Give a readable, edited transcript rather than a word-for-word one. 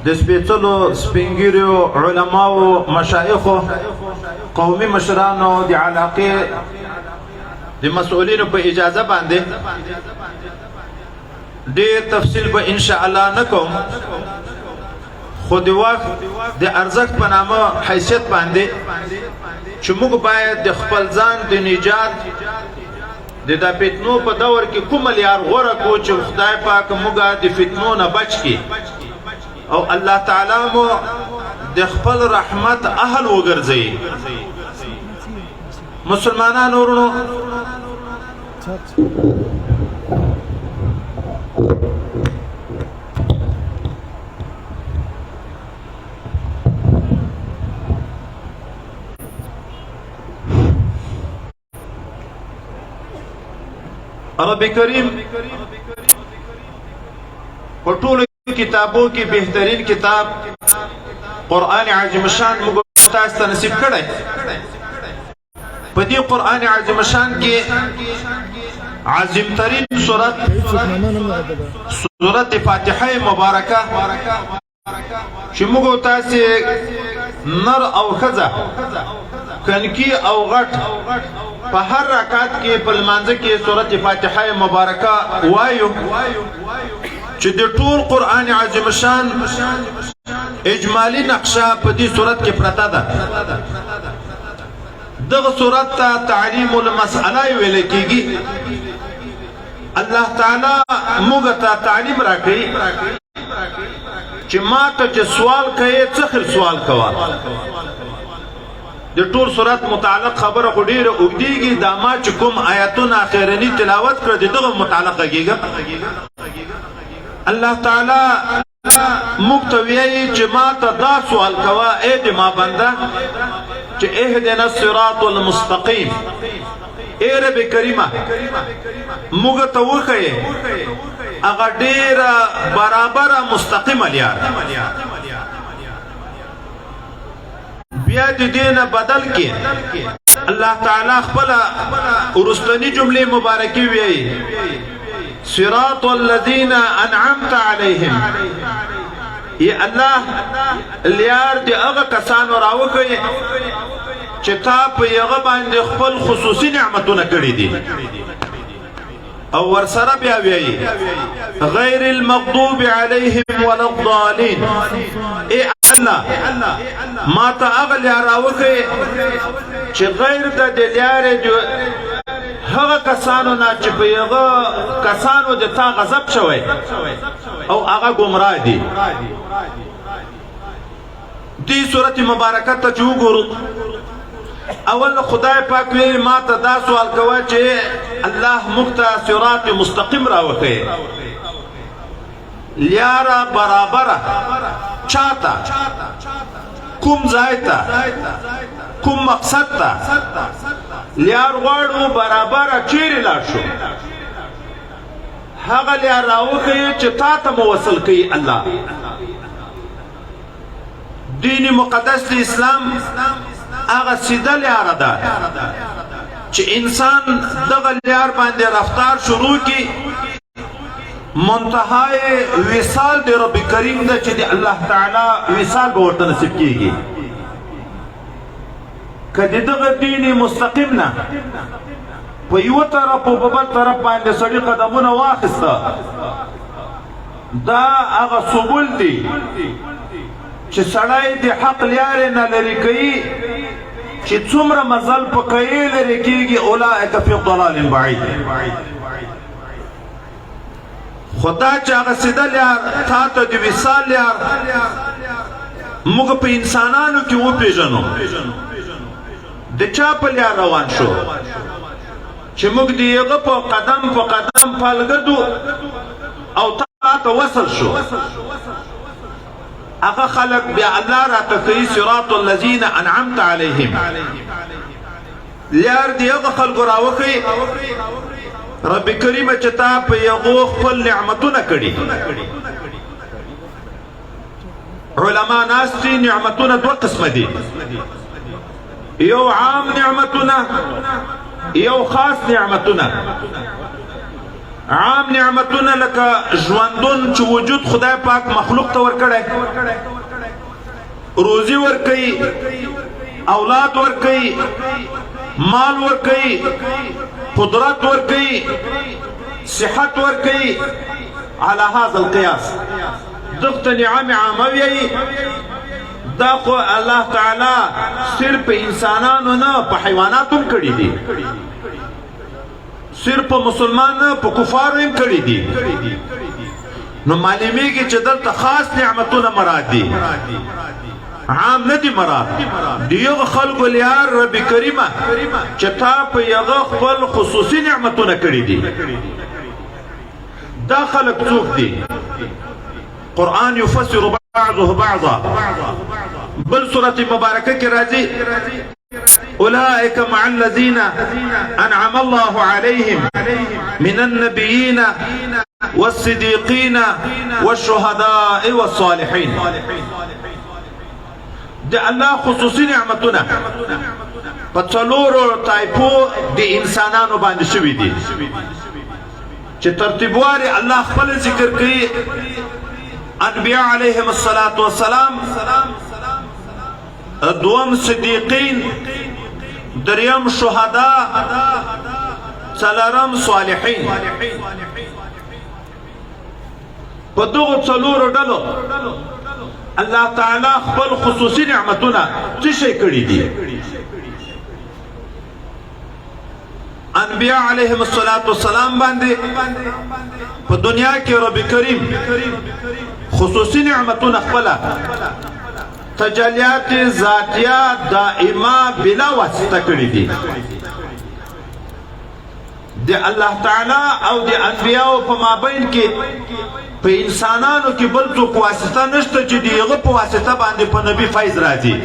د سپېڅلو سپینګیرو علماو مشایخو قومي مشرانو د علاقې د مسؤلینو په اجازه باندې ډېر تفصیل به ان شاء الله نکوم خو د وخت د ارزښت په نامه حیثیت باندې چې موږ باید د خپل ځان د نجات د فتنو په دور کې کوم لار غوره کو چې خدای پاک موږ د فتنو نه بچ کړي او الله تعالی مو د خپل رحمت اهل وګرځي. مسلمانانو ورونو رب کریم په ټولو کتابوں کی بہترین کتاب قرآن عظیم شان موږ تاسو ته نصیب کړی. په دې قرآن عظیم شان کې عظیم ترین سورت فاتحه مبارکه چې موږ تاسو نر او ښځه کنکی او غټ په هر رکعت کې په لمانځه کې سورت فاتحه مبارکه وایو چې د ټول قرآن عظیم شان اجمالی نقشه په دې صورت کې پرته ده. دغه صورت ته تعلیم المسأله ویل کېږي. الله تعالی موږ ته تعلیم راکړي چې ما ته چې سوال کوي څه خیر سوال کوه. د ټول صورت متعلق خبره خو ډېره اوږدېږي. دا ما چې کوم آیاتونه اخرني تلاوت کړ دغه متعلق کېږي. الله تعالی مقتوی چې ما ته دا سوال کوه اے د ما بنده چې اهدنا الصراط المستقیم. اے رب کریمه موږ ته وښیې هغه ډېره برابره مستقیمه لار. بیا د دې نه بدل کې الله تعالی خپله وروستني جملې مبارکې وایي صراط الذين انعمت عليهم. یا الله لیار دی هغه کسانو راوښیې چې تا په هغه باندې خپل خصوصي نعمتونه کړي دي. او ورسره بیا وایي غیر المغضوب عليهم ولا الضالين. ای الله ما ته هغه لیار راوښیې چې غیر د دې لیارې هغه کسانو نه چې په هغه کسانو د تا غضب شوی او هغه ګمراه دي. دې صورت مبارکه ته چې وګورو اول خدای پاک ویل ما ته دا سوال کوه چې الله موږ ته صراط مستقیم راوښیې لیاره برابره چاته کوم ځای ته کوم مقصد ته لیار غواړو برابره چیرې لاړ شو هغه لیار راوښیې چې تا ته مو وصل کوي. الله دین مقدس د اسلام هغه سیده لیاره ده چې انسان دغه لیار باندې رفتار شروع کړي منتهای وصال د رب کریم ده چې د الله تعالی وصال به ورته نصیب کېږي. که د دغه دین مستقیم نه په یوه طرف او په بل طرف باندې سړي قدمونه واخیسته دا هغه سبل دي چې سړی د حق لیارې نه لرې کوي چې څومره مزل په کوي لرې کېږي اولئک فی ضلال بعید. خو دا چې هغه سیده لیار تا ته د وصال لیار موږ په انسانانو کې وپېژنو د چا په لیار روان شو چې موږ د هغه په قدم پالګدو او تا ته وصل شو. هغه خلق بیا الله راته کوي صراط الذین انعمت علیهم. لیار د هغه خلکو راوښیې رب کریم چې تا په هغو خپل نعمتونه کړي. علما ناست دي نعمتونه دوه قسمه دي یو عام نعمتونه یو خاص نعمتونه. عام نعمتونه لکه ژوندون چې وجود خدای پاک مخلوق ته ورکړی روزي ورکوي اولاد ورکوي مال ورکوي قدرت ورکوي صحت ورکوي على هذا القياس دغه نعم عاموي دا خو الله تعالی صرف انسانانو نه په حیواناتو هم کړی دي صرف په مسلمان نه په کفارو هم کړی دي نو معلومیږي چې دلته خاص نعمتونه مراد دي عام نه دي مراد دیغه خلق لیار رب کریمه چې تا په یغه خپل خصوصي نعمتونه کړی دي دا خلق څوک دي قرآن يفسر بعضه بعضا بل سورة مباركة كرازي أولئك مع الذين أنعم الله عليهم من النبيين والصديقين والشهداء والصالحين ده الله خصوصي نعمتنا پتلورو تایپو دي انسانانو باندې شوي دي چې ترتیبواري الله خپل ذکر کوي انبیاء علیهم الصلاة والسلام دوم صدیقین دریم شهداء څلورم صالحین په دغو څلورو ډلو الله تعالی خپل خصوصي نعمتونه څه شي کړي دي انبیاء علیهم الصلاة والسلام باندې په دنیا کې رب کریم خصوصي نعمتونه خپل تجلیات ذاتیه دائمه بلا واسطه کړی دي د الله تعالی او د انبیاء په مابین کې په انسانانو کې بل څوک واسطه نشته چې دیغه په واسطه باندې په نبی فیض راځي